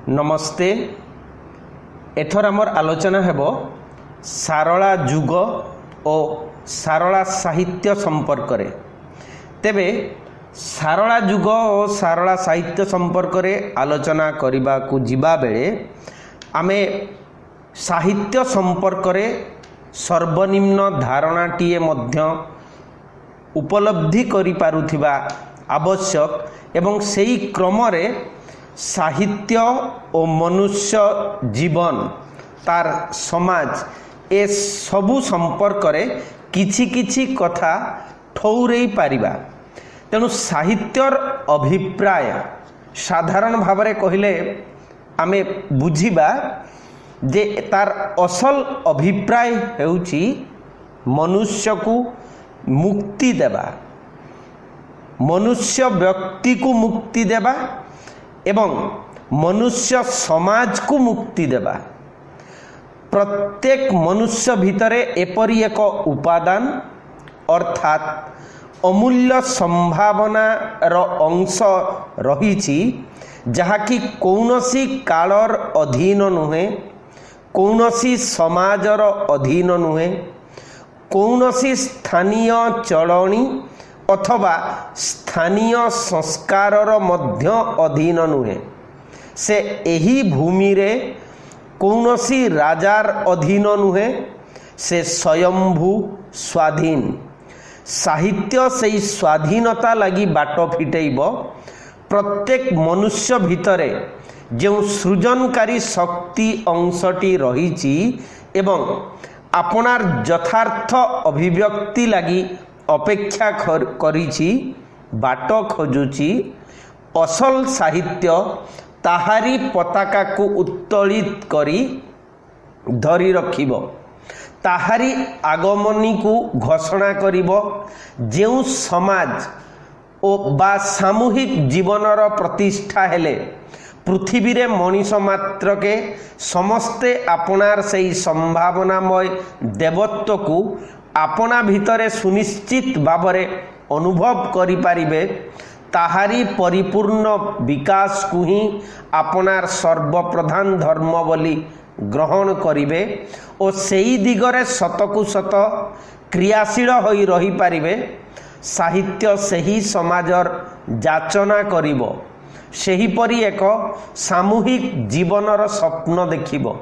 नमस्ते। एथर आमर आलोचना हेब सारला जुग और सारला साहित्य संपर्क रे। तेबे सारला जुग और सारला साहित्य संपर्क रे आलोचना करिबा को जिबा बेले आमे साहित्य संपर्क रे सर्वनिम्न धारणाटीए मध्य उपलब्धि करि पारुथिबा आवश्यक एवं सेही क्रम रे साहित्य और मनुष्य जीवन तार समाज ए सबु संपर्क रे किछि किछि कथा ठौरै पारिबा। तेणु साहित्यर अभिप्राय साधारण भाव रे कहिले आमे बुझिबा जे तार असल अभिप्राय हेउछि मनुष्य को मुक्ति देवा, मनुष्य व्यक्ति को मुक्ति देवा एवं मनुष्य समाज को मुक्ति देवा। प्रत्येक मनुष्य भितरे एपरी एक उपादान अर्थात अमूल्य संभावना रो अंश रहिछि जहाँकि कौनसी कालर अधीन नुहे, कौनसी समाजर अधीन नुहे, कौनसी स्थानीय चलणी अथवा स्थानीय संस्कारर मध्य अधीन नुहे। से एही भूमि रे कौनसी राजार अधीन नुहे, से स्वयंभू स्वाधीन। साहित्य से स्वाधीनता लगी बाट फिटेब। प्रत्येक मनुष्य भितरे जो सृजनकारी शक्ति अंशटी रहिछि एवं आपनार यथार्थ अभिव्यक्ति लगी अपेक्षा करिछि बाट खोजुछि, असल साहित्य ताहारी पताका को उत्तोलित करी धरी रखिब, ताहारी आगमनी को घोषणा करिब। जेउ समाज ओ बा सामूहिक जीवनर प्रतिष्ठा हेले पृथ्वी रे मनीष मात्र के समस्ते आपनार सेही संभावनामय देवत्व को आपना भितरे सुनिश्चित भावरे अनुभव करि पारिबे। ताहारी परिपूर्ण विकास को ही आपनार सर्वप्रधान धर्म बोली ग्रहण करिबे और सेही दिगरे शतकु शत क्रियाशील होई रही पारिबे। साहित्य सेही समाजर जाचना करिब, सेहीपरि एक सामूहिक जीवनर स्वप्न देखिब,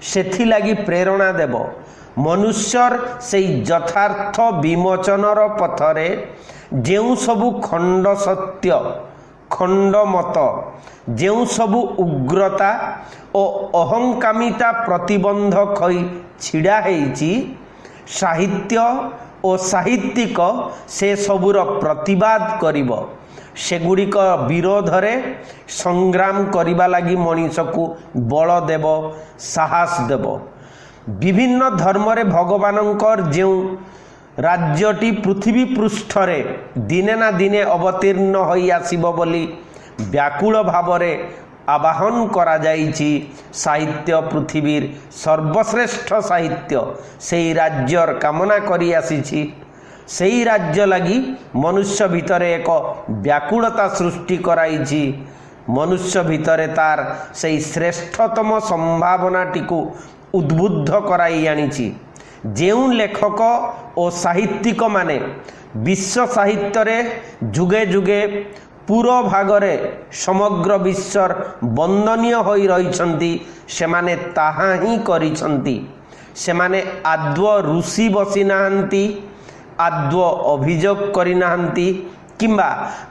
सेथि लागि प्रेरणा देव। मनुष्यर से यथार्थ विमोचनर पथरे जेउ सबु खंड सत्य, खंड मत, जेउ सबु उग्रता और अहंकामिता प्रतिबंधक होई छिड़ा हेइछि, साहित्य और साहित्यिक से सबुर प्रतिवाद करिब। सेगुड़िक विरोध रे संग्राम करिबा लागि मनीष को बल देव, साहस देव। विभिन्न धर्म रे भगवानंकर जो राज्यटी पृथ्वी पृष्ठरे दिने ना दिने अवतीर्ण होई आसीबो बोली व्याकुल भावरे आवाहन करा जाइछि। साहित्य पृथ्वीर सर्वश्रेष्ठ साहित्य सेही राज्यर कामना करी आसीछि। सेही राज्य लगी मनुष्य भितरे एक व्याकुलता सृष्टि कराइछि। मनुष्य भितरे तार सेही श्रेष्ठतम संभावनाटी को उद्बुद्ध कराई आनिछि। जेउ लेखक और साहित्यिक माने विश्व साहित्य रे जुगे जुगे पूरा भागरे समग्र विश्वर वंदनीय होई रहिछंती, सेमाने ताहा ही करिछंती। सेमाने आद्व ऋषि बसी नाहंती, आद्व अभियोग करि नाहंती किंबा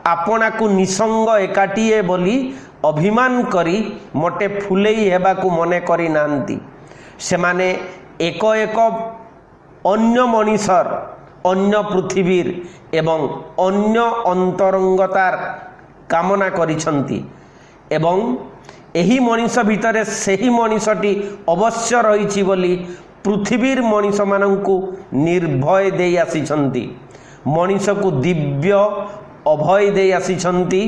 आपना को निसंग एकाटीए बोली अभिमान करी मोटे फुलेई हेबा को मने करि नाहंती। सेमाने एक एक अन्य मनीषर, अन्य पृथ्वीर एवं अन्य अंतरंगतार कामना करिछंती एवं एही मनीष भितरे सेही मनीषटी अवश्य रहिछि बोली पृथ्वीर मनीष मानंकु निर्भय देई आसिछंती। मनीष को दिव्य अभय देई आसिछंती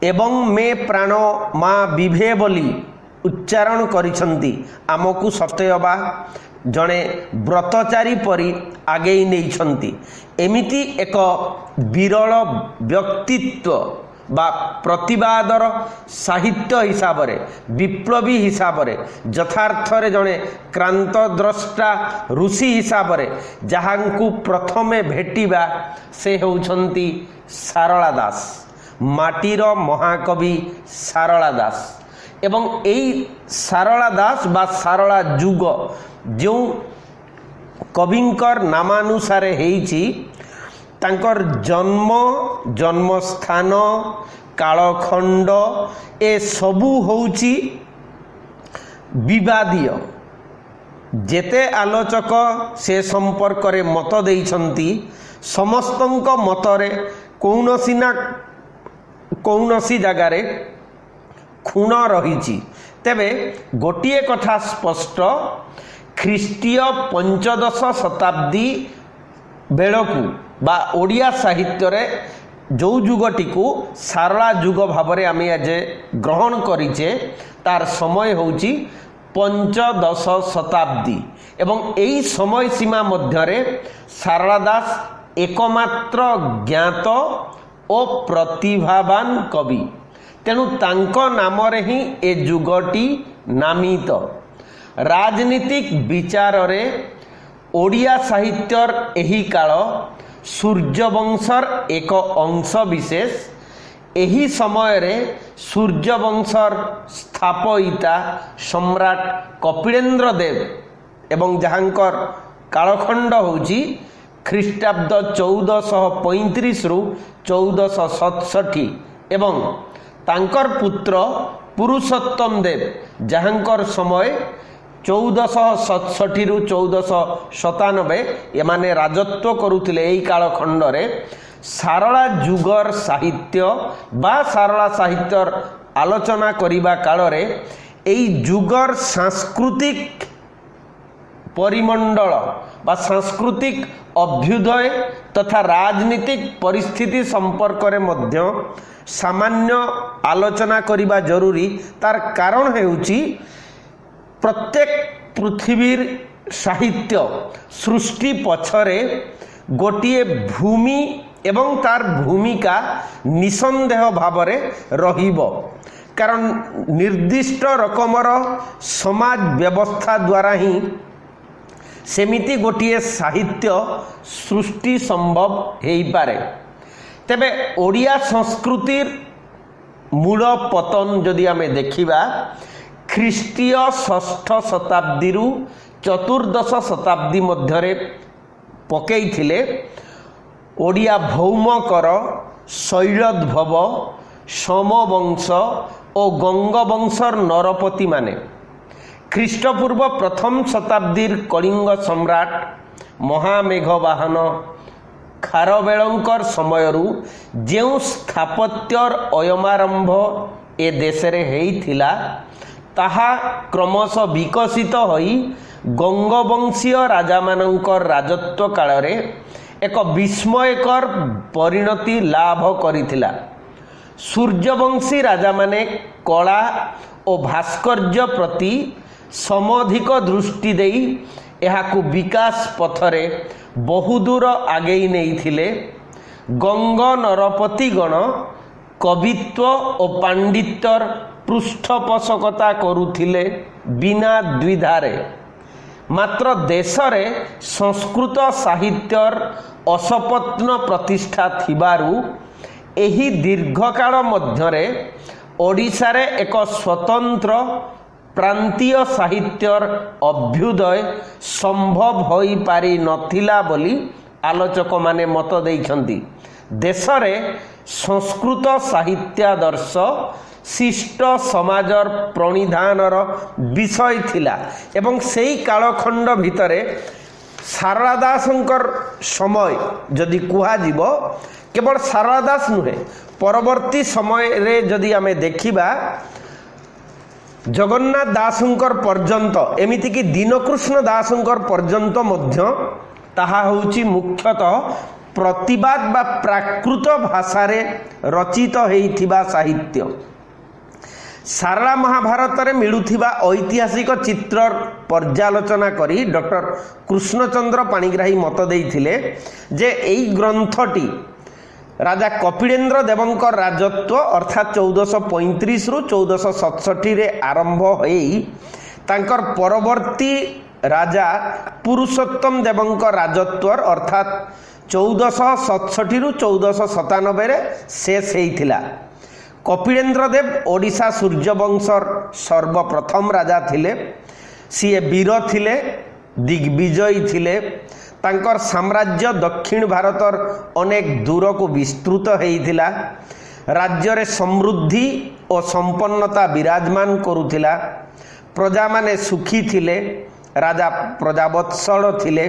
एवं मे प्राण माँ विभे बोली उच्चारण करिछंती। आमको सत्यबा जड़े व्रतचारी परी आगे नहीं। एमिति एक विरल व्यक्तित्व बा प्रतिवादर साहित्य हिसाब रे विप्लवी हिसाब रे यथार्थ रे जड़े क्रांत द्रष्टा ऋषि हिसाब रे जहांकु प्रथमे भेटिबा से होउछंती सारला दास, माटीर महाकवि सारला दास। एवं एई सारला दास बा सारला जुग जो कविंकर नामानुसार हेइछि तांकर जन्म जन्मस्थान कालखंड ए सबू होउछि विवादीय। जेते आलोचक से संपर्क रे मत देइछंती समस्तंक मतरे कौनसी ना कौनसी जगारे खुण रही। तेबे गोटिए कथा स्पष्ट, ख्रीष्टीय पंचदश शताब्दी बेलकू बा ओडिया साहित्य रे जो जुगटी को सारला जुग भाव में आम आज ग्रहण करिचे तार समय होउची पंचदश शताब्दी। एवं एई समय सीमा मध्यरे सारला दास एकमात्र ज्ञात और प्रतिभावान कवि, तेणु तांको नाम रे ही ए जुगटी नामित। राजनीतिक विचार रे ओडिया साहित्यर एही काल सूर्यवंशर एक अंश विशेष। एही समय रे सूर्यवंशर स्थापयिता सम्राट कपिलेन्द्र देव एवं जहांकर कालखंड होउची ख्रीष्टाब्द 1435 रु 1467 एवं तांकर पुत्र पुरुषोत्तम देव जहांकर समय 1467 रु 1497 एमाने राजत्व करुथिले। एई कालखंड रे सारला जुगर साहित्य बा सारला साहित्यर आलोचना करिबा काल रे एई जुगर सांस्कृतिक परिमंडल बा सांस्कृतिक अभ्युदय तथा राजनीतिक परिस्थिति संपर्क रे मध्य सामान्य आलोचना करिबा जरूरी। तार कारण हेउची प्रत्येक पृथ्वीर साहित्य सृष्टि पछरे गोटिए भूमि एवं तार भूमिका निसंदेह भाव में रहिबो। कारण निर्दिष्ट रकमर समाज व्यवस्था द्वारा ही सेमिति गोटिए साहित्य सृष्टि संभव हेई पारे। तेबे ओडिया संस्कृतिर मूल पतन जदि आमे देखिबा ख्रीष्टीय षष्ठ शताब्दी रु चतुर्दश शताब्दी मध्यरे पकेइथिले। ओडिया भौमकर शैलद्भव सोमवंश और गंगवंशर नरपति माने ख्रीष्टपूर्व प्रथम शताब्दीर कलिंग सम्राट महामेघवाहन खारवेलंकर समयरू जेउ स्थापत्यर अयमारंभ ए देशरे हेइथिला ताहा क्रमश विकसित होई गंगवंशीय राजामानंकर राजत्व काल रे एक विस्मयकर परिणति लाभ करिथिला। सूर्यवंशी राजा माने कला और भास्कर्य प्रति समधिक दृष्टि देई एहाकु विकास पथरे बहुदूर आगेई नेइथिले। गंग नरपतिगण कवित्व और पांडित्यर पृष्ठपोषकता करुथिले बिना द्विधारे। मात्र देशरे संस्कृत साहित्यर असपत्न प्रतिष्ठा थिबारु एही दीर्घकाल मध्यरे ओडिशारे एक स्वतंत्र प्रांतीय साहित्यर अभ्युदय संभव होई पारि नथिला बोली आलोचक माने मत देइछंती। देशरे संस्कृत साहित्यादर्श शिष्ट समाजर प्रणिधानर विषय थिला एवं सेई कालखंड भितरे सारला दासंकर समय जदि कुहा जीवो केवल सारला दास नुहे परवर्ती समय रे जदि आमे देखिबा जगन्नाथ दासंकर पर्यंत एमिति कि दीनकृष्ण दासंकर पर्यंत मध्य ताहा होउची मुख्यतः प्रतिवाद बा प्राकृत भाषा रे रचित हेइथिबा साहित्य। सारला महाभारत रे मिलुथिबा ऐतिहासिक चित्र पर्यालोचना करी डॉक्टर कृष्णचंद्र पाणिग्राही मत देइथिले जे एई ग्रंथटी राजा कपिलेन्द्र देवंकर राजत्व अर्थात 1435 रु 1467 रे आरंभ होई तांकर परवर्ती राजा पुरुषोत्तम देवंकर राजत्व अर्थात 1467 रु 1497 रे शेष हेइथिला। कपिलेन्द्र देव ओडिशा सूर्यवंशर सर्वप्रथम राजा थिले। सीए वीर थिले, दिग्विजयी थिले। तांकर साम्राज्य दक्षिण भारतर अनेक दूर को विस्तृत होइथिला। राज्य रे समृद्धि और संपन्नता विराजमान करुथिला। प्रजा माने सुखी थिले, राजा प्रजावत्सल थिले।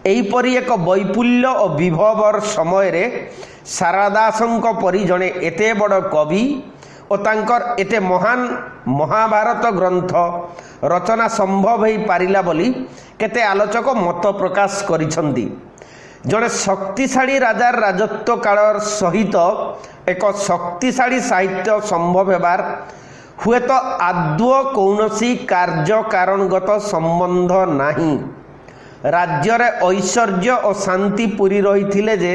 एहीपरि एक वैपुल्य और विभवर समय रे सारला दासंक परि जणे एते बड़ कवि और तांकर एते महान महाभारत ग्रंथ रचना संभव हो पारिला बोली केते आलोचक मत प्रकाश करिसंती। जड़े शक्तिशाली राजार राजत्व काल सहित एक शक्तिशाली साहित्य संभव हेबार हुए तो आदौ कौनसी कार्य कारणगत संबंध नहीं। राज्य रे ऐश्वर्य और शांति पूरी रही जे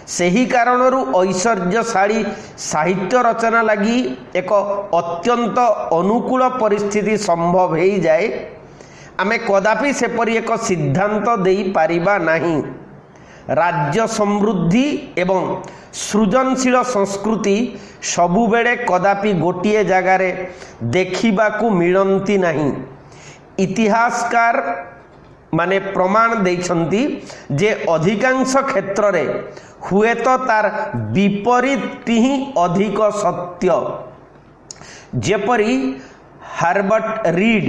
सही कारणरू ऐश्वर्यशाली साहित्य रचना लगी एक अत्यंत अनुकूल परिस्थिति संभव हो जाए आमे कदापि सेपरी एक सिद्धांत दे पारिबा नहीं। राज्य समृद्धि एवं सृजनशील संस्कृति सबुबेले कदापि गोटिए जगार देखिबाकू मिलंती नहीं। इतिहासकार माने प्रमाण देइछंती जे अधिकांश क्षेत्र रे हुए तो तार विपरीत ही अधिक सत्य। जेपरी हार्बर्ट रीड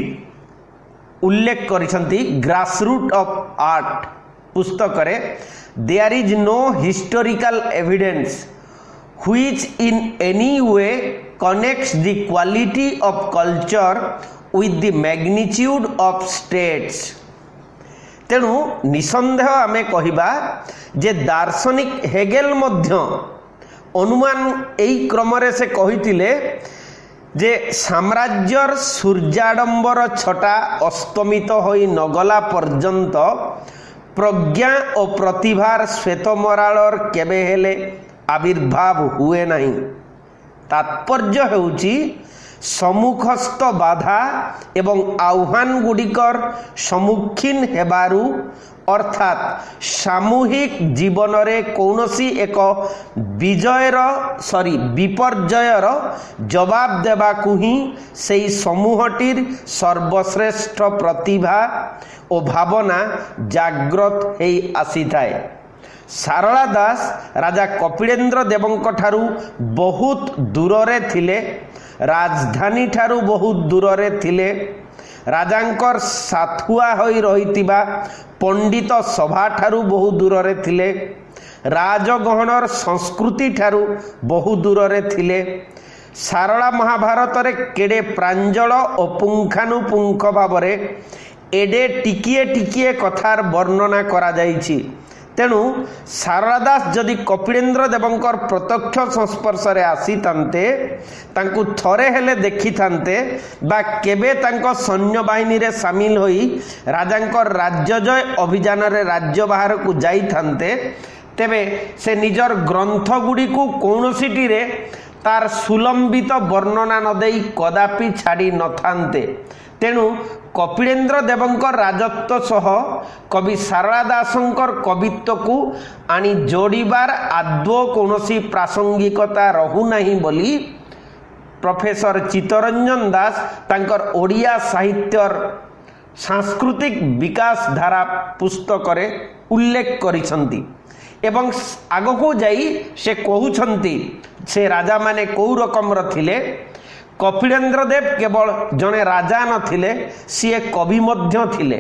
उल्लेख करिसंती ग्रासरूट ऑफ आर्ट पुस्तक रे there is no historical evidence which in any way connects the quality of culture with the magnitude of states. तेणु निसंदेह आमे कहिबा जे दार्शनिक हेगेल मध्य अनुमान एई क्रम रे से कहितिले जे साम्राज्यर सूर्याडंबर छटा अस्तमित होई नगला पर्यंत प्रज्ञा और प्रतिभार श्वेतमरालर केबे हेले आविर्भाव हुए नहीं। तात्पर्य हेउची सम्मुखस्थ बाधा एवं आह्वान गुड़िकर सम्मुखीन हेबारु अर्थात सामूहिक जीवन रे कौनसी एक विपर्जयर जवाब देबाकू ही सेई समूहटीर सर्वश्रेष्ठ प्रतिभा और भावना जाग्रत हेई आसी थाए। सारला दास राजा कपिलेन्द्र देवंक ठारू बहुत दूर रे थिले, राजधानी ठारू बहुत दूर रे थिले। राजांकर साथुआ होई रहितिबा पंडित सभा ठारू बहुत दूर रे थिले। राजगहनर संस्कृति ठारू बहुत दूर रे थिले। सारला महाभारत रे केडे प्रांजल और पुंखानुपुंख भावरे एडे टिकिए टिकिए कथार वर्णना करा जाइछि। तेणु सारला दास जदि कपिलेन्द्र देवंकर प्रत्यक्ष संस्पर्श रे आसी थांते तांकु थरे हेले देखि थांते बा केबे तांको सैन्य बाहिनी रे शामिल होई राजांकर राज्य जय अभियान रे राज्य बाहर को जाई थांते तेबे से निजर ग्रंथ गुडी को कौनसीटी रे तार सुलंबित वर्णना न देई कदापि छाड़ी न थांते। तेणु कपिलेन्द्र देवंकर राजत्व सह कवि सारला दासंकर कवित्व को आनी जोड़ीबार आदौ कौनसी प्रासंगिकता रहू नहीं बोली प्रोफेसर चित्तरंजन दास तांकर ओडिया साहित्यर सांस्कृतिक विकास धारा पुस्तक रे उल्लेख करिसंती। एवं आगको जाई से कहउछंती से राजा माने कौ रकम थिले। कपिलेन्द्र देव केवल जने राजा नथिले, सीए कवि मध्य थिले।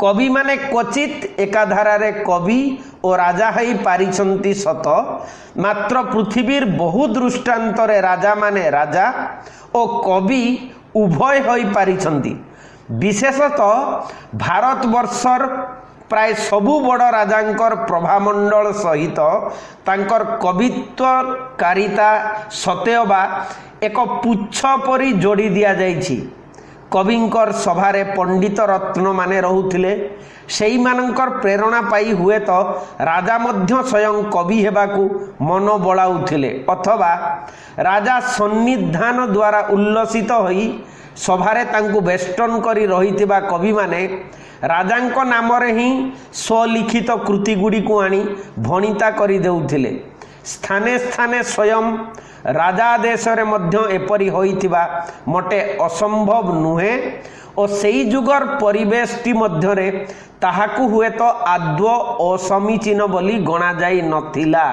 कवि माने क्वचित एकाधारा रे कवि और राजा हई पारिछंती सत, मात्र पृथ्वीर बहु दृष्टांत रे राजा माने राजा और कवि उभय हई पारिछंती। विशेषतः भारतवर्षर प्राय सबु बड़ राजांकर प्रभामंडल सहित तांकर कवित्वकारिता सतेअबा एक पुच्छ परी जोड़ी दिया जाइछि। कविंकर सभारे पंडित रत्न माने रहुथिले सेई मानकर प्रेरणा पाई हुए तो राजा मध्य स्वयं कवि हेबाकू मन बलाउथिले अथवा राजा सन्निधान द्वारा उल्लसित होई सभारे तांकू बेष्टन करी रहिथिबा कवि माने राजांको नामरे ही स्वलिखित कृति गुडी को आनी भणिता करी देउथिले स्थाने स्थाने स्वयं राजा देशरे मध्य एपरी होइथिबा मोटे असंभव नुहे और सेई जुगर परिवेशटी मध्यरे ताहाकू हुए तो आद्व असमीचीन बोली गणा जाई नथिला।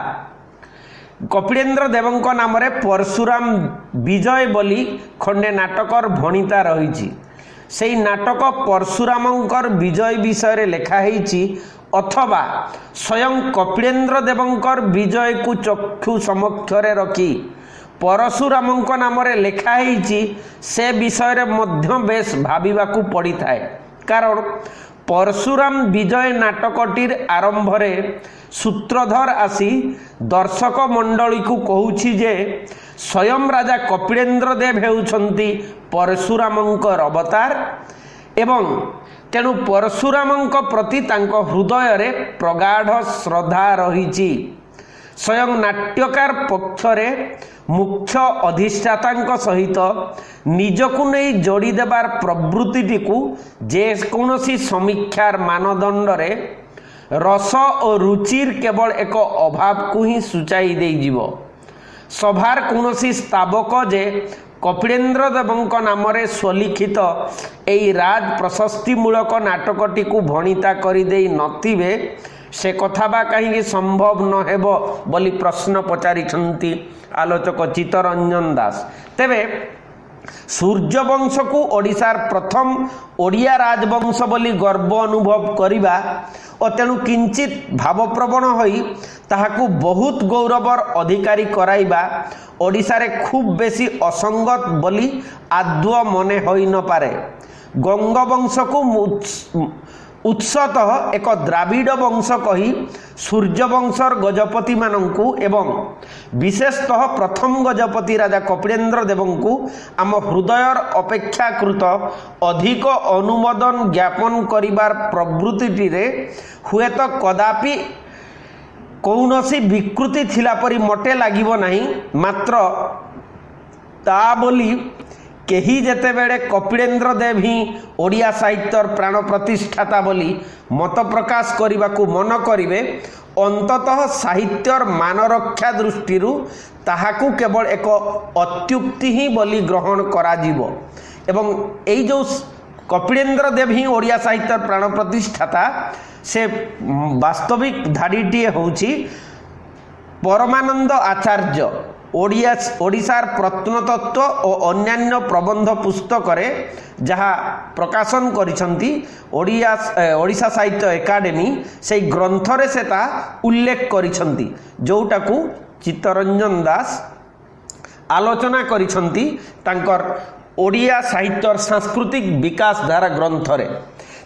कपिलेन्द्र देवंक नाम रे परशुराम विजय बोली खंडे नाटकर भणिता रही से नाटक परशुरामंकर विजय विषय लेखा है अथवा स्वयं कपिलेन्द्र देवंकर विजय को चक्षु समक्षरे रखी परशुरामंक नाम रे लेखा है से विषय मध्य बेस भाविबाकू पड़ी थाए कारण परशुराम विजय नाटकटीर आरंभ रे सूत्रधर आसी दर्शक मंडली को कहूछि जे स्वयं राजा कपिलेन्द्र देव हेउछंती परशुरामंकर अवतार एवं तेणु परशुरामंक प्रति तांको हृदय रे प्रगाढ़ श्रद्धा रहिछि। स्वयं नाट्यकार पक्षरे मुख्य अधिष्ठाता सहित निजकू नहीं जोड़ी देबार प्रवृत्ति को जेकोसी समीक्षार मानदंड रे रस और रुचिर केवल एक अभाव को ही सूचाई दे जीवो। सभार कौनसी स्तावक जे कपिलेन्द्र देवंक नाम रे स्वलिखित एई राज प्रशस्तिमूलक नाटकटी को भणिता करि देई नथिबे से कथा बा कहीं संभव न हेबो बोली प्रश्न पचारिछंती आलोचक चित्तरंजन दास। तेबे सूर्यवंश को ओडिशार प्रथम ओडिया राजवंश बोली गर्व अनुभव करिबा और तेणु किंचित भावप्रवण होई ताहाकू बहुत गौरवर अधिकारी कराइबा ओडिशारे खूब बेसी असंगत बोली आद्व मने होई न पारे। गंगवंश को उत्सतः एक द्राविड़ वंश कही सूर्यवंशर गजपति मानंकु एवं विशेषतः प्रथम गजपति राजा कपिलेन्द्र देवंकु आम हृदयर अपेक्षाकृत अधिक अनुमोदन ज्ञापन करिबार प्रवृत्ति रे हुए तो कदापि कौनसी विकृति थिला परी मोटे लागिबो नहीं मात्र ता बोली केही जेते बेले कपिलेन्द्र देव ही ओडिया साहित्यर प्राण प्रतिष्ठाता बोली मत प्रकाश करने मन करिवे अंततः साहित्यर मान रक्षा दृष्टि ताहाकू केवल एक अत्युक्ति ही बोली ग्रहण करा जीवो एवं एई जो कपिलेन्द्र देव ही ओडिया साहित्यर प्राण प्रतिष्ठाता से वास्तविक धाड़ीटीए होउछि परमानंद आचार्य ओडिशार प्रत्नतत्व और अन्यान्य प्रबंध पुस्तक जहाँ प्रकाशन करिसंती ओडिशा साहित्य एकाडेमी से ग्रंथरे से ता उल्लेख करिसंती जोटाकू चित्तरंजन दास आलोचना करिसंती तांकर ओडिया साहित्यर सांस्कृतिक विकास धारा ग्रंथरे।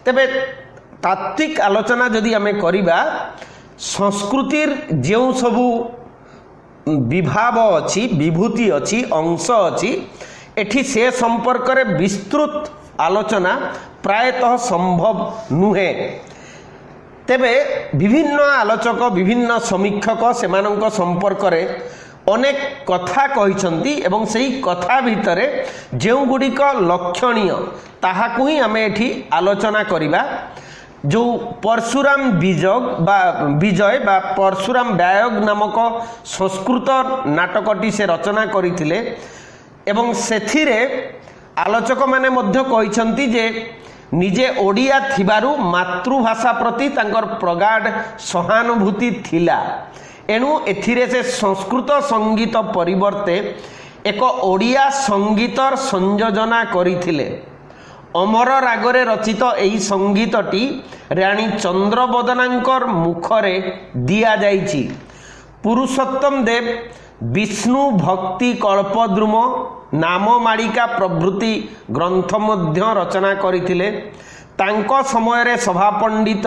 तेबे तात्विक आलोचना जदि आमे करिबा संस्कृतिर जेउ सबू विभाव अच्छी विभूति अच्छी अंश अच्छी एठी से संपर्क रे विस्तृत आलोचना प्रायतः संभव नुहे। तेबे विभिन्न आलोचक विभिन्न समीक्षक सेमानंक संपर्क रे अनेक कथा कहिसंती एवं सही कथा भितरे जेउ गुडिक लक्षणीय ताहाकू ही आमे एठी आलोचना करिबा। जो परशुराम विजय बा परशुराम व्यायोग नामक संस्कृत नाटकटी से रचना करथिले एवं सेथिरे आलोचक माने मध्य कहिसंती जे निजे ओडिया थिबारु मातृभाषा प्रति तांकर प्रगाढ़ सहानुभूति थिला एणु एथिरे से संस्कृत संगीत परिवर्ते एक ओडिया संगीतर संयोजना करथिले। अमर रागरे रचित एई संगीतटी रानी चंद्रबदनांकर मुखरे दिया जाइछि। पुरुषोत्तम देव विष्णु भक्ति कल्पद्रुम नाम मालिका प्रभृति ग्रंथ मध्य रचना करथिले। तांको समय रे सभा पंडित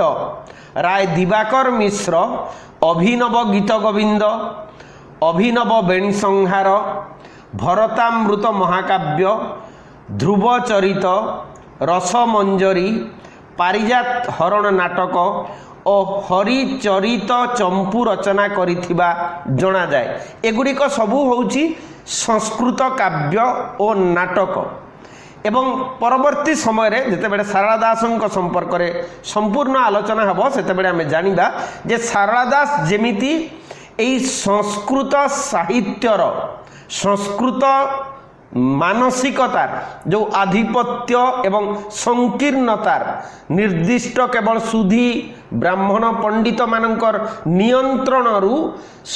राय दिवाकर मिश्र अभिनव गीत गोविंद अभिनव बेणी संहार भरतामृत महाकाव्य ଧ୍ରୁବ ଚରିତ, ରସମଞ୍ଜରୀ, ପାରିଜାତ ହରଣ ନାଟକ ଓ ହରିଚରିତ ଚମ୍ପୁ ରଚନା କରିଥିବା ଜଣାଯାଏ। ଏଗୁଡ଼ିକ ସବୁ ହେଉଛି ସଂସ୍କୃତ କାବ୍ୟ ଓ ନାଟକ। ଏବଂ ପରବର୍ତ୍ତୀ ସମୟରେ ଯେତେବେଳେ ସାରଳା ଦାସଙ୍କ ସମ୍ପର୍କରେ ସମ୍ପୂର୍ଣ୍ଣ ଆଲୋଚନା ହେବ ସେତେବେଳେ ଆମେ ଜାଣିବା ଯେ ସାରଳା ଦାସ ଯେମିତି ଏହି ସଂସ୍କୃତ ସାହିତ୍ୟର ସଂସ୍କୃତ ମାନସିକତାର ଯେଉଁ ଆଧିପତ୍ୟ ଏବଂ ସଂକୀର୍ଣ୍ଣତାର ନିର୍ଦ୍ଦିଷ୍ଟ କେବଳ ସୁଧୀ ବ୍ରାହ୍ମଣ ପଣ୍ଡିତମାନଙ୍କର ନିୟନ୍ତ୍ରଣରୁ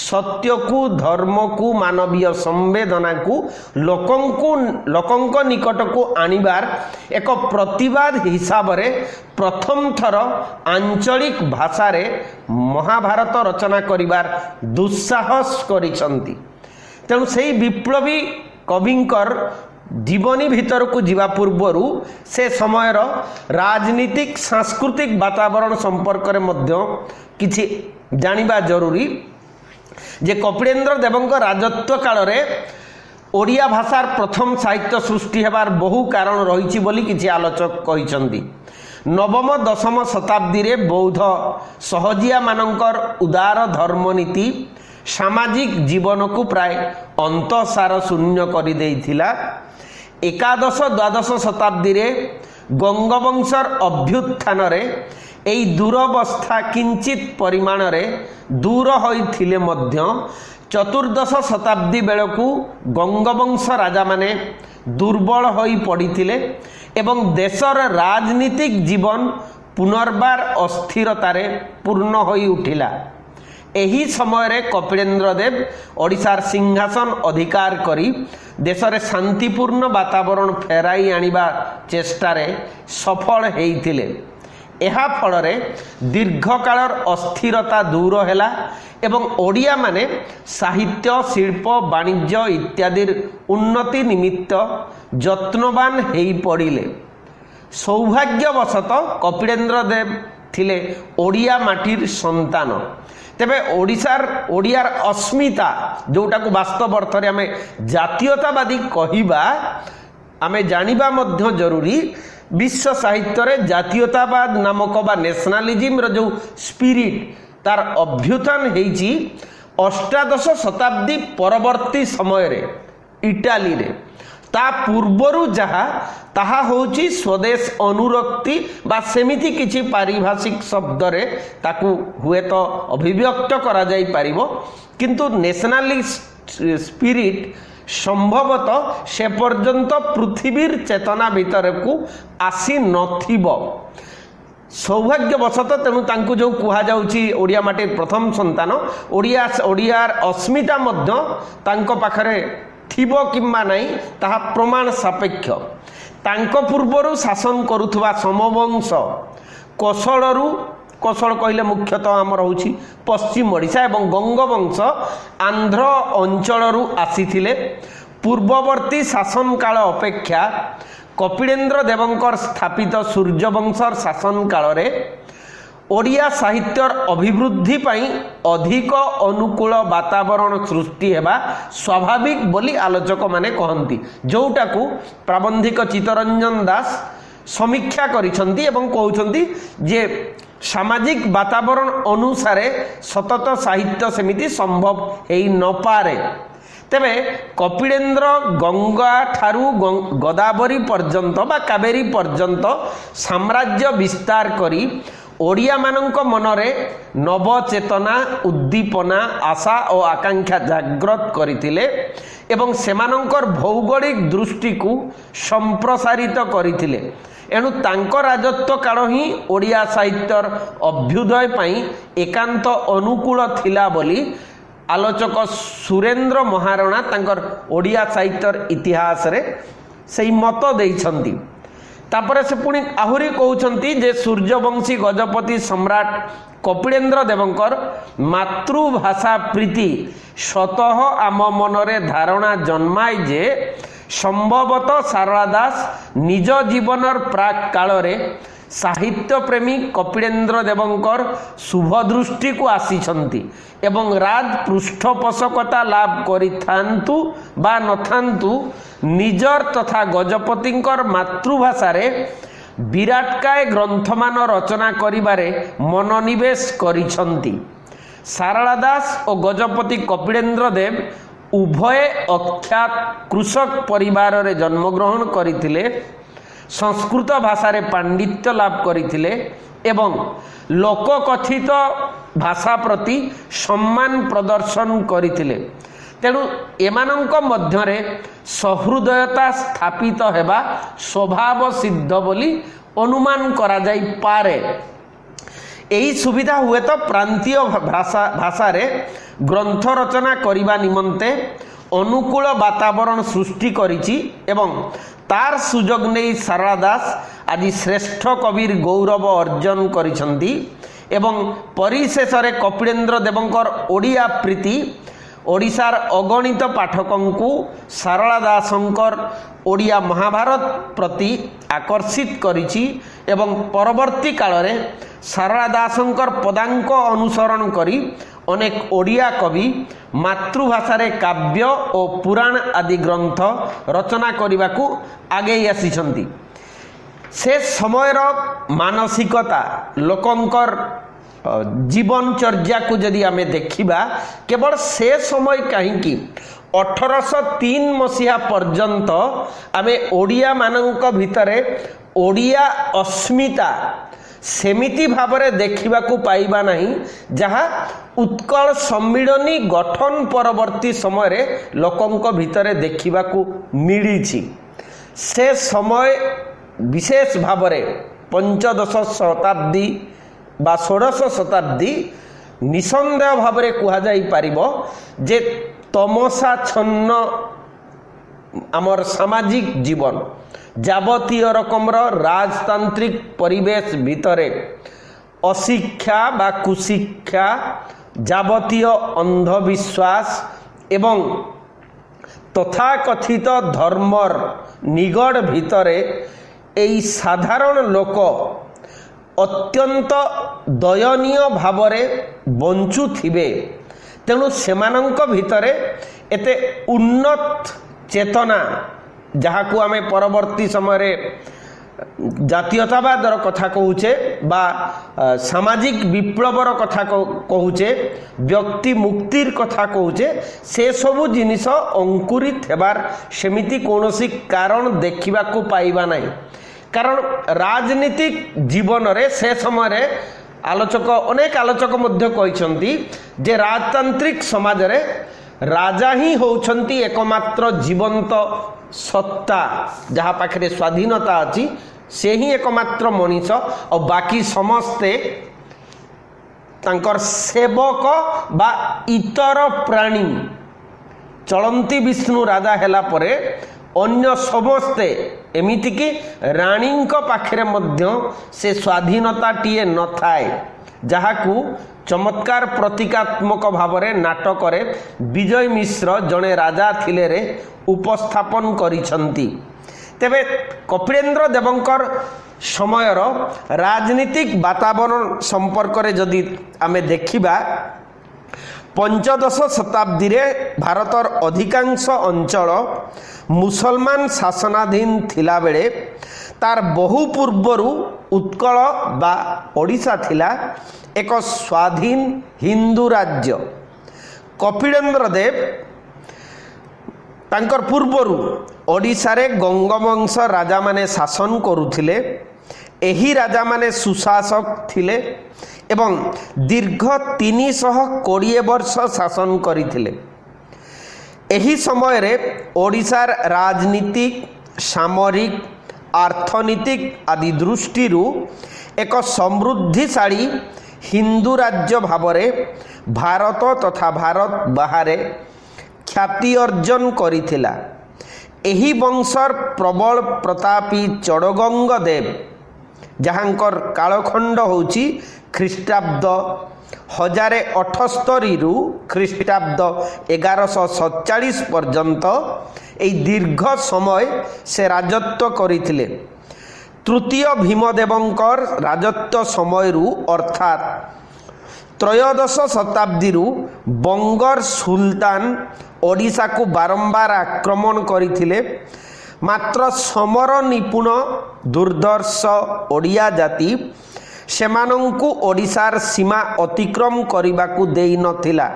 ସତ୍ୟକୁ, ଧର୍ମକୁ, ମାନବୀୟ ସମ୍ବେଦନାକୁ ଲୋକଙ୍କ ନିକଟକୁ ଆଣିବାର ଏକ ପ୍ରତିବାଦ ହିସାବରେ ପ୍ରଥମ ଥର ଆଞ୍ଚଳିକ ଭାଷାରେ ମହାଭାରତ ରଚନା କରିବାର ଦୁଃସାହସ କରିଛନ୍ତି। ତେଣୁ ସେହି ବିପ୍ଳବୀ କବିଙ୍କର ଜୀବନୀ ଭିତରକୁ ଯିବା ପୂର୍ବରୁ ସେ ସମୟର ରାଜନୀତିକ ସାଂସ୍କୃତିକ ବାତାବରଣ ସମ୍ପର୍କରେ ମଧ୍ୟ କିଛି ଜାଣିବା ଜରୁରୀ ଯେ କପିଳେନ୍ଦ୍ର ଦେବଙ୍କ ରାଜତ୍ୱ କାଳରେ ଓଡ଼ିଆ ଭାଷାର ପ୍ରଥମ ସାହିତ୍ୟ ସୃଷ୍ଟି ହେବାର ବହୁ କାରଣ ରହିଛି ବୋଲି କିଛି ଆଲୋଚକ କହିଛନ୍ତି। ନବମ ଦଶମ ଶତାବ୍ଦୀରେ ବୌଦ୍ଧ ସହଜିଆମାନଙ୍କର ଉଦାର ଧର୍ମନୀତି ସାମାଜିକ ଜୀବନକୁ ପ୍ରାୟ ଅନ୍ତଃସାର ଶୂନ୍ୟ କରିଦେଇଥିଲା। ଏକାଦଶ ଦ୍ୱାଦଶ ଶତାବ୍ଦୀରେ ଗଙ୍ଗବଂଶର ଅଭ୍ୟୁତ୍ଥାନରେ ଏହି ଦୁରବସ୍ଥା କିଞ୍ଚିତ ପରିମାଣରେ ଦୂର ହୋଇଥିଲେ ମଧ୍ୟ ଚତୁର୍ଦ୍ଦଶ ଶତାବ୍ଦୀ ବେଳକୁ ଗଙ୍ଗବଂଶ ରାଜାମାନେ ଦୁର୍ବଳ ହୋଇ ପଡ଼ିଥିଲେ ଏବଂ ଦେଶର ରାଜନୀତିକ ଜୀବନ ପୁନର୍ବାର ଅସ୍ଥିରତାରେ ପୂର୍ଣ୍ଣ ହୋଇ ଉଠିଲା। ଏହି ସମୟରେ କପିଳେନ୍ଦ୍ର ଦେବ ଓଡ଼ିଶାର ସିଂହାସନ ଅଧିକାର କରି ଦେଶରେ ଶାନ୍ତିପୂର୍ଣ୍ଣ ବାତାବରଣ ଫେରାଇ ଆଣିବା ଚେଷ୍ଟାରେ ସଫଳ ହୋଇଥିଲେ। ଏହା ଫଳରେ ଦୀର୍ଘକାଳର ଅସ୍ଥିରତା ଦୂର ହେଲା ଏବଂ ଓଡ଼ିଆମାନେ ସାହିତ୍ୟ, ଶିଳ୍ପ, ବାଣିଜ୍ୟ ଇତ୍ୟାଦିର ଉନ୍ନତି ନିମିତ୍ତ ଯତ୍ନବାନ ହୋଇପଡ଼ିଲେ। ସୌଭାଗ୍ୟବଶତଃ କପିଳେନ୍ଦ୍ର ଦେବ ଥିଲେ ଓଡ଼ିଆ ମାଟିର ସନ୍ତାନ। ତେବେ ଓଡ଼ିଆର ଅସ୍ମିତା ଯେଉଁଟାକୁ ବାସ୍ତବ ଅର୍ଥରେ ଆମେ ଜାତୀୟତାବାଦୀ କହିବା ଆମେ ଜାଣିବା ମଧ୍ୟ ଜରୁରୀ। ବିଶ୍ୱ ସାହିତ୍ୟରେ ଜାତୀୟତାବାଦ ନାମକ ବା ନ୍ୟାସନାଲିଜିମ୍ର ଯେଉଁ ସ୍ପିରିଟ୍ ତାର ଅଭ୍ୟୁତ୍ଥାନ ହେଇଛି ଅଷ୍ଟାଦଶ ଶତାବ୍ଦୀ ପରବର୍ତ୍ତୀ ସମୟରେ ଇଟାଲୀରେ। ତା ପୂର୍ବରୁ ଯାହା ତାହା ହେଉଛି ସ୍ୱଦେଶ ଅନୁରକ୍ତି ବା ସେମିତି କିଛି ପାରିଭାଷିକ ଶବ୍ଦରେ ତାକୁ ହୁଏତ ଅଭିବ୍ୟକ୍ତ କରାଯାଇପାରିବ, କିନ୍ତୁ ନ୍ୟାସନାଲିଷ୍ଟ ସ୍ପିରିଟ୍ ସମ୍ଭବତଃ ସେ ପର୍ଯ୍ୟନ୍ତ ପୃଥିବୀର ଚେତନା ଭିତରକୁ ଆସିନଥିବ। ସୌଭାଗ୍ୟବଶତଃ ତେଣୁ ତାଙ୍କୁ ଯେଉଁ କୁହାଯାଉଛି ଓଡ଼ିଆ ମାଟିର ପ୍ରଥମ ସନ୍ତାନ, ଓଡ଼ିଆର ଅସ୍ମିତା ମଧ୍ୟ ତାଙ୍କ ପାଖରେ ଥିବ କିମ୍ବା ନାହିଁ ତାହା ପ୍ରମାଣ ସାପେକ୍ଷ। ତାଙ୍କ ପୂର୍ବରୁ ଶାସନ କରୁଥିବା ସମବଂଶ କୋଶଳ କହିଲେ ମୁଖ୍ୟତଃ ଆମର ହେଉଛି ପଶ୍ଚିମ ଓଡ଼ିଶା ଏବଂ ଗଙ୍ଗବଂଶ ଆନ୍ଧ୍ର ଅଞ୍ଚଳରୁ ଆସିଥିଲେ। ପୂର୍ବବର୍ତ୍ତୀ ଶାସନ କାଳ ଅପେକ୍ଷା କପିଳେନ୍ଦ୍ର ଦେବଙ୍କର ସ୍ଥାପିତ ସୂର୍ଯ୍ୟବଂଶର ଶାସନ କାଳରେ ଓଡ଼ିଆ ସାହିତ୍ୟର ଅଭିବୃଦ୍ଧି ପାଇଁ ଅଧିକ ଅନୁକୂଳ ବାତାବରଣ ସୃଷ୍ଟି ହେବା ସ୍ୱାଭାବିକ ବୋଲି ଆଲୋଚକମାନେ କହନ୍ତି, ଯେଉଁଟାକୁ ପ୍ରାବନ୍ଧିକ ଚିତ୍ତରଞ୍ଜନ ଦାସ ସମୀକ୍ଷା କରିଛନ୍ତି ଏବଂ କହୁଛନ୍ତି ଯେ ସାମାଜିକ ବାତାବରଣ ଅନୁସାରେ ସତତ ସାହିତ୍ୟ ସେମିତି ସମ୍ଭବ ହୋଇନପାରେ। ତେବେ କପିଳେନ୍ଦ୍ର ଗଙ୍ଗା ଠାରୁ ଗୋଦାବରୀ ପର୍ଯ୍ୟନ୍ତ ବା କାବେରୀ ପର୍ଯ୍ୟନ୍ତ ସାମ୍ରାଜ୍ୟ ବିସ୍ତାର କରି ଓଡ଼ିଆମାନଙ୍କ ମନରେ ନବଚେତନା, ଉଦ୍ଦୀପନା, ଆଶା ଓ ଆକାଂକ୍ଷା ଜାଗ୍ରତ କରିଥିଲେ ଏବଂ ସେମାନଙ୍କର ଭୌଗୋଳିକ ଦୃଷ୍ଟିକୁ ସମ୍ପ୍ରସାରିତ କରିଥିଲେ। ଏଣୁ ତାଙ୍କ ରାଜତ୍ୱ କାଳ ହିଁ ଓଡ଼ିଆ ସାହିତ୍ୟର ଅଭ୍ୟୁଦୟ ପାଇଁ ଏକାନ୍ତ ଅନୁକୂଳ ଥିଲା ବୋଲି ଆଲୋଚକ ସୁରେନ୍ଦ୍ର ମହାରଣା ତାଙ୍କର ଓଡ଼ିଆ ସାହିତ୍ୟର ଇତିହାସରେ ସେହି ମତ ଦେଇଛନ୍ତି। ତାପରେ ସେ ପୁଣି ଆହୁରି କହୁଛନ୍ତି ଯେ ସୂର୍ଯ୍ୟବଂଶୀ ଗଜପତି ସମ୍ରାଟ କପିଳେନ୍ଦ୍ର ଦେବଙ୍କର ମାତୃଭାଷା ପ୍ରୀତି ସ୍ୱତଃ ଆମ ମନରେ ଧାରଣା ଜନ୍ମାଏ ଯେ ସମ୍ଭବତଃ ସାରଳା ଦାସ ନିଜ ଜୀବନର ପ୍ରାକ୍ କାଳରେ साहित्य प्रेमी कपिलेन्द्र देवंकर शुभ दृष्टि को आसीछंती एवं राज पृष्ठपोषकता लाभ करिथांतु बा नथांतु निजर तथा गजपतिंकर मातृभाषा रे विराटकाय ग्रंथमान रचना करिबारे मनोनिवेश करिछंती। सारला दास और गजपति कपिलेन्द्र देव उभय अख्यात कृषक परिवार रे जन्मग्रहण करिथिले, संस्कृत भाषा रे पांडित्य लाभ करिथिले एवं लोककथित भाषा प्रति सम्मान प्रदर्शन करिथिले। तेणु एमानंक मध्यरे सहृदयता स्थापित हेबा स्वभाव सिद्ध बोली अनुमान करा जाई पारे। यही सुविधा हुए तो प्रांतीय भाषा रे ग्रंथ रचना करिबा निमंते अनुकूल वातावरण सृष्टि करिछि एवं तार सुजोग नहीं सारला दास आज श्रेष्ठ कविर गौरव अर्जन करिछंती एवं परिशेष रे कपिलेन्द्र देवंकर ओडिया प्रीति ओडिशार अगणित पाठकों सारला दासंकर ओडिया महाभारत प्रति आकर्षित करिछि एवं परवर्ती काल रे सारला दासंकर पदांक अनुसरण करी अनेक ओडिया कवि मातृभाषा रे काव्य और पुराण आदि ग्रंथ रचना करने को आगे आसीछंती। से समयर मानसिकता लोकंकर जीवनचर्या को जदि आमे देखिबा केवल से समय कहीं 1803 मसीहा पर्यंत आमे ओडिया मानक भितरे ओडिया अस्मिता सेमिति भावरे देखिबा को पाइबा नहीं जहाँ उत्कल सम्मिलनी गठन परवर्ती समय रे लोकंक भितरे देखिबा को मिली। से समय विशेष भावरे पंचदश शताब्दी बा षोडश शताब्दी निसंदेह भावरे कुहा जाई पारिबो जे तमसाच्छन्न आमर सामाजिक जीवन जाबतीय रकमर राजतांत्रिक परिवेश भितरे अशिक्षा बा कुशिक्षा जाबतीय अंधविश्वास एवं तथाकथित धर्मर निगड़ भितरे एई साधारण लोक अत्यंत दयनीय भावरे बंचुथिबे। तेणु सेमानंक भितरे एते उन्नत चेतना जहाँ को आमे परवर्ती समय रे जातीयतावादर कथा कहूचे बा सामाजिक विप्लवर कथा कहूचे व्यक्ति मुक्तिर कथा कहूचे से सबु जिनिस अंकुरित हेबार सेमिति कौनसी कारण देखिबा को पाइबा नहीं। कारण राजनीतिक जीवन रे से समय रे आलोचक अनेक आलोचक मध्य कहिसंती जे राजतांत्रिक समाज रे राजा ही होउछंती एकमात्र जीवंत सत्ता जहाँ पाखे स्वाधीनता अच्छी से ही एकमात्र मनीष और बाकी समस्ते तांकर सेवक बा इतर प्राणी चलंती विष्णु राजा हेला परे अन्य समस्ते एमिति कि रानी पाखे मध्य से स्वाधीनता टीए न थाए जहाकू चमत्कार प्रतीकात्मक भाव में नाटक विजय मिश्र जड़े राजा थिले रे उपस्थापन करिछंती। तेबे कपिलेन्द्र देवंकर समयर राजनीतिक वातावरण संपर्क रे जदि आमे देखिबा पंचदश शताब्दी रे भारतर अधिकांश अंचल मुसलमान शासनाधीन थिला बेले तार बहु पूर्वरु उत्कल बा ओडिशा थिला एक स्वाधीन हिंदू राज्य। कपिलेन्द्र देव तांकर पूर्वरु ओडिशा रे गंगवंश राजा माने शासन करुथिले। एही राजा माने सुशासक थिले एवं दीर्घ 320 वर्ष शासन करिथिले। एही समय रे ओडिशार राजनीतिक सामरिक आर्थनीतिक आदि दृष्टि एक समृद्धिशाली हिंदू राज्य भावरे भारत तथा भारत बाहरे ख्याति अर्जन करिथिला। एही वंशर प्रबल प्रतापी चड़गंग देव जहाँकर कालखंड होची ख्रीष्टाब्द 1078 रु ख्रीष्टाब्द 1147 पर्यंत এই दीर्घ समय से राजत्व करिथिले। तृतीय भीमदेवंकर राजत्व समयरू अर्थात त्रयोदश शताब्दी बंगर सुल्तान ओडिशा को बारंबार आक्रमण करथिले। मात्र समर निपुण दुर्धर्ष ओडिया जाति सेमानंकु ओडिशार सीमा अतिक्रम करने देई नथिला।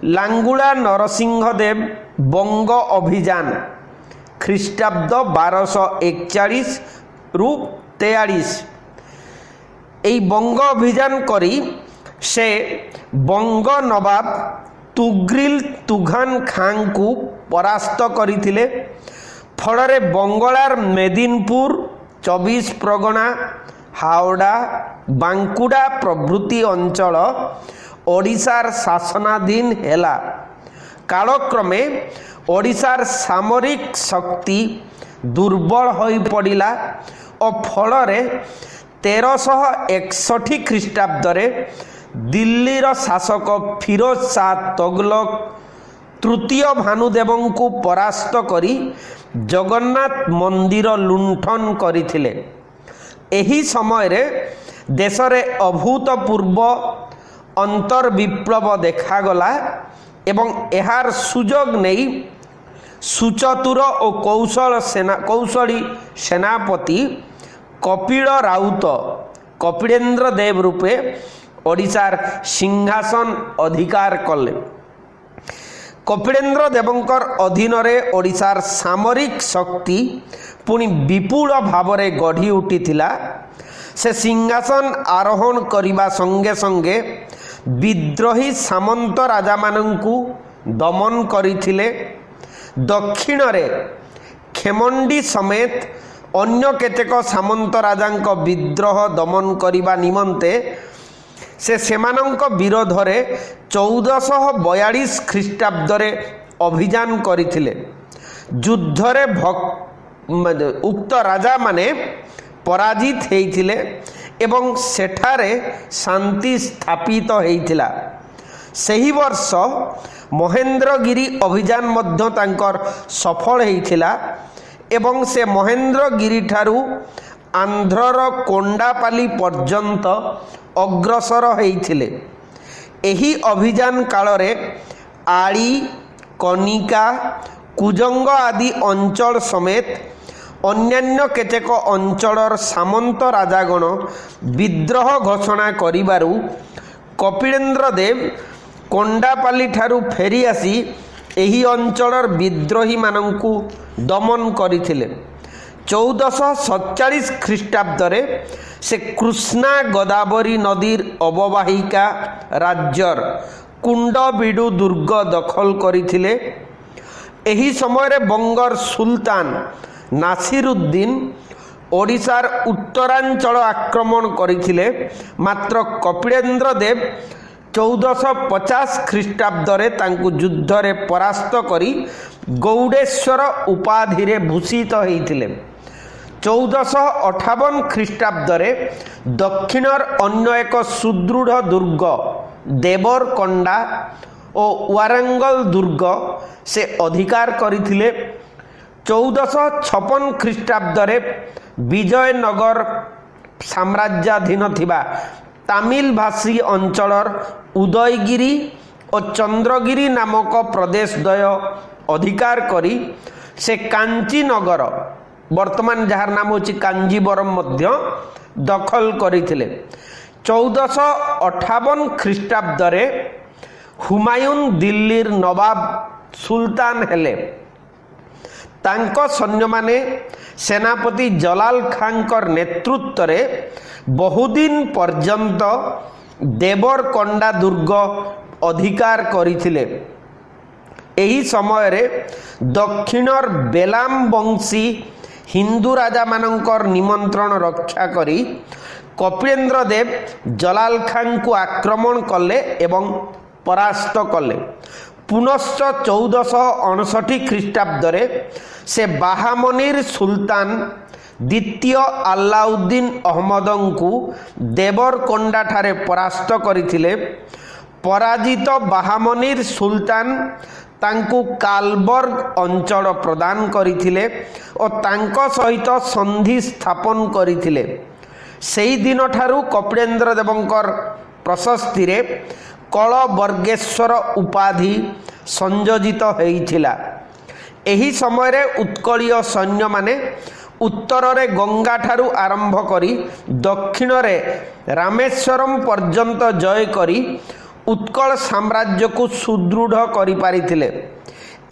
लांगुला नरसिंहदेव बंग अभियान ख्रीष्टाब्द 1241 रु 43 এই বঙ্গ অভিযান করি সে বঙ্গ নবাব তুগ্রিল তুঘান খাঁকু পরাস্ত করিଥିଲେ। ফଳରେ বঙ্গলার মেদিনীপুর 24 প্রগনা হাওড়া বাঙ্কুড়া প্রভৃতি অঞ্চল ओडिशार शासनाधीन हेला। कालक्रमे ओडिशार सामरिक शक्ति दुर्बल होई पड़िला और फलरे 1361 ख्रीष्टाब्दरे दिल्लीर शासक फिरोज शाह तुगलक तृतीय भानुदेवं को परास्त करी जगन्नाथ मंदिर लुंठन करिथिले। एही समय रे देशरे अभूतपूर्व अंतर विप्लव देखागला एवं यार सुजोग नहीं सुचतुर और कौशली सेनापति कपिल राउत कपिलेन्द्र देव रूपे ओडिशार सिंहासन अधिकार कले। कपिलेन्द्र देवंकर अधीन रे ओडिशार सामरिक शक्ति पुणी विपुल भावरे गढ़ी उठिथिला। से सिंहासन आरोहण करने संगे संगे विद्रोही सामंत राजा मानंकु दमन करिथिले। दक्षिण रे खेमंडी समेत अन्य केतेक सामंत राजांक विद्रोह दमन करने निमंते से सेमानंक विरोध रे 1442 ख्रीष्टाब्दरे अभियान करिथिले। युद्धरे उक्त राजा माने पराजित होइथिले एवं सेठारे शांति स्थापित होइथिला। सही वर्ष महेंद्रगिरी अभियान मध्य तांकर सफल होइथिला एवं से महेंद्रगिरी ठारू आंध्रर कोंडापाली पर्यंत अग्रसर होइथिले। एही अभियान कालरे आड़ी कनिका कुजंग आदि अंचल समेत अन्यान्य केतेक अंचलर सामंत राजागण विद्रोह घोषणा करिबारु कपिलेन्द्र देव कोंडापाली ठारू फेरी आसी एही अंचलर विद्रोही मानंकु दमन करिथिले। 1447 ख्रीष्टाब्दरे से कृष्णा गोदावरी नदीर अववाहिका राज्यर कुंडबिडु दुर्ग दखल करिथिले। एही समय बंगर सुल्तान नासिरुद्दीन ओडिशार उत्तरांचल आक्रमण करिथिले। मात्र कपिलेन्द्र देव 1450 ख्रीष्टाब्दरे तांकु युद्धरे परास्त करी गौडेश्वर उपाधि रे भूषित होइथिले। 1458 ख्रीष्टाब्दरे दक्षिणर अन्य एक सुदृढ़ दुर्ग देवरकोंडा और वारंगल दुर्ग से अधिकार करिथिले। 1456 ख्रीष्टाब्दरे विजयनगर साम्राज्याधीन थिबा तामिल भाषी अंचलर उदयगिरी और चंद्रगिरी नामक प्रदेश द्वय अधिकार करी से कांची नगर वर्तमान जार नाम होची कांजीवरम मध्य दखल करिथिले। 1458 ख्रीष्टाब्दरे हुमायून दिल्लीर नवाब सुल्तान हेले। तांको सैन्य माने सेनापति जलाल खानकर नेतृत्व रे बहुदिन पर्यंत देवरकोंडा दुर्ग अधिकार करिथिले। एही समय रे दक्षिणर बेलाम वंशी हिंदू राजा मानकर निमंत्रण रक्षा करी कपिलेन्द्र देव जलाल खान को आक्रमण कले एवं परास्त कले। पुनश्च 1459 ख्रीष्टाब्दरे से बाहामनीर सुल्तान द्वितीय अलाउद्दीन अहमदंकु देवरकोंडा ठारे परास्त करिथिले। पराजित बाहामनीर सुल्तान तांकु कालबर्ग अंचल प्रदान करिथिले और तांको सहित संधि स्थापन करिथिले। सेही दिन ठारू कपिलेन्द्र देवंकर प्रशस्ति रे कलबर्गेश्वर उपाधि संयोजित होइथिला। एही समय रे उत्कलीय सैन्य माने उत्तर रे गंगा ठारू आरंभ करी दक्षिण रे रामेश्वरम पर्यंत जय करी उत्कल साम्राज्य को सुदृढ़ करि पारिथिले।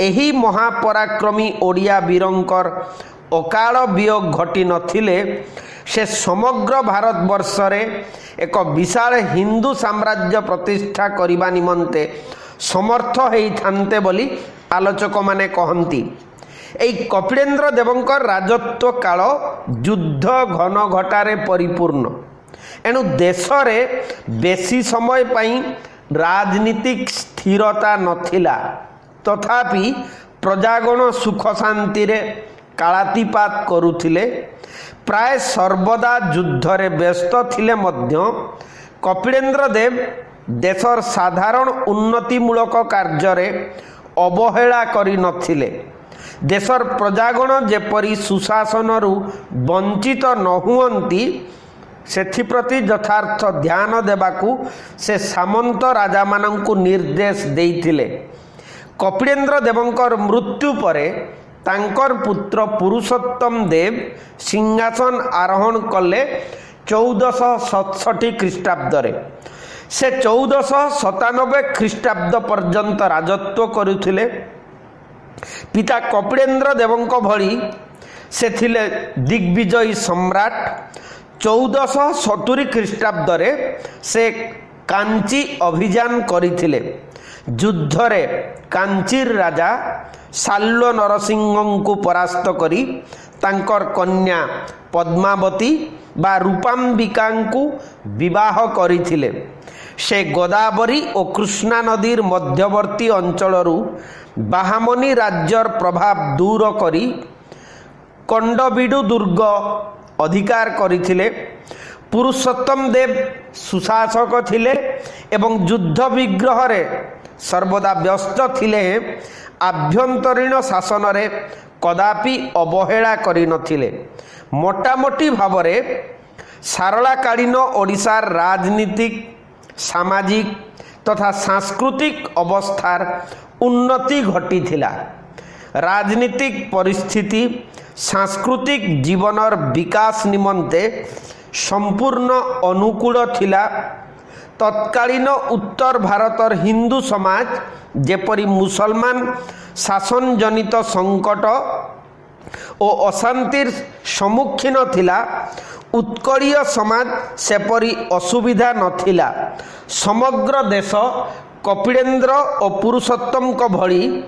एही महापराक्रमी ओडिया वीरंकर अकाल वियोग घटी नथिले से समग्र भारतवर्ष रे एक विशाल हिंदू साम्राज्य प्रतिष्ठा करिबा निमंते समर्थ होइथान्ते बोली आलोचक माने कहंती। एई कपिलेन्द्र देवंकर राजत्व काल युद्ध घन घटारे परिपूर्ण। एणु देश रे बेसी समय पई राजनीतिक स्थिरता नथिला। तथापि प्रजागण सुख शांति रे कालातिपात करुथिले। प्राय सर्वदा युद्ध रे व्यस्त थिले मध्य कपिलेन्द्र देव देशर साधारण उन्नतिमूलक कार्य रे अवहेला करि नथिले। देशर प्रजागण जेपरी सुशासनरु वंचित न हुअंती सेथिप्रति यथार्थ ध्यान देबाकू से सामंत राजा मानंकु निर्देश देइथिले। कपिलेन्द्र देवंकर मृत्यु परे तांकर पुत्र पुरुषोत्तम देव सिंहासन आरोहण कले 1467 ख्रीष्टाब्द रे। से 1497 ख्रीष्टाब्द पर्यंत राजत्व करुथिले। पिता कपिलेन्द्र देवंक भली से थिले दिग्विजयी सम्राट। 1470 ख्रीष्टाब्द रे से कांची अभियान करिथिले। युद्ध रे कांचीर राजा साल्व नरसिंह को परास्त करी तांकर कन्या पद्मावती बा रूपांबिका को विवाह करिथिले। से गोदावरी और कृष्णा नदीर मध्यवर्ती अंचलरू बाहामनी राज्यर प्रभाव दूर करी कंडबीडु दुर्ग अधिकार करिथिले। पुरुषोत्तम देव सुशासक थिले एवं युद्ध विग्रह रे सर्वदा व्यस्त थिले। आभ्यंतरीण शासन रे कदापि अवहेला करि नथिले। मोटामोटी भाव रे सारलाकालीन ओडिशार राजनीतिक सामाजिक तथा सांस्कृतिक अवस्थार उन्नति घटी थिला। राजनीतिक परिस्थिति सांस्कृतिक जीवनर विकास निमंते संपूर्ण अनुकूल थिला। तत्कालीन उत्तर भारतर हिंदू समाज जेपरी मुसलमान शासन जनित संकट और अशांतिर सम्मुखीन थिला, उत्कलीय समाज सेपरी असुविधा नथिला। समग्र देश कपिलेन्द्र और पुरुषोत्तम को भली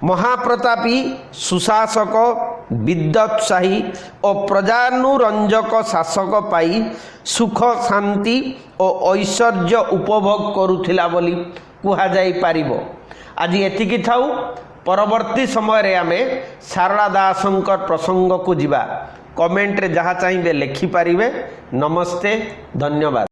महाप्रतापी सुशासक विद्वत्साही और प्रजानुरंजक शासक पाई सुख शांति और ऐश्वर्य उपभोग करुथिला बोली कुहा जाई पारिबो। आज एतिकी थाउ। परवर्ती समय रे आमे सारला दासंकर प्रसंग को जिबा। कमेंट रे जहाँ चाहिए लिखि पारिबे। नमस्ते, धन्यवाद।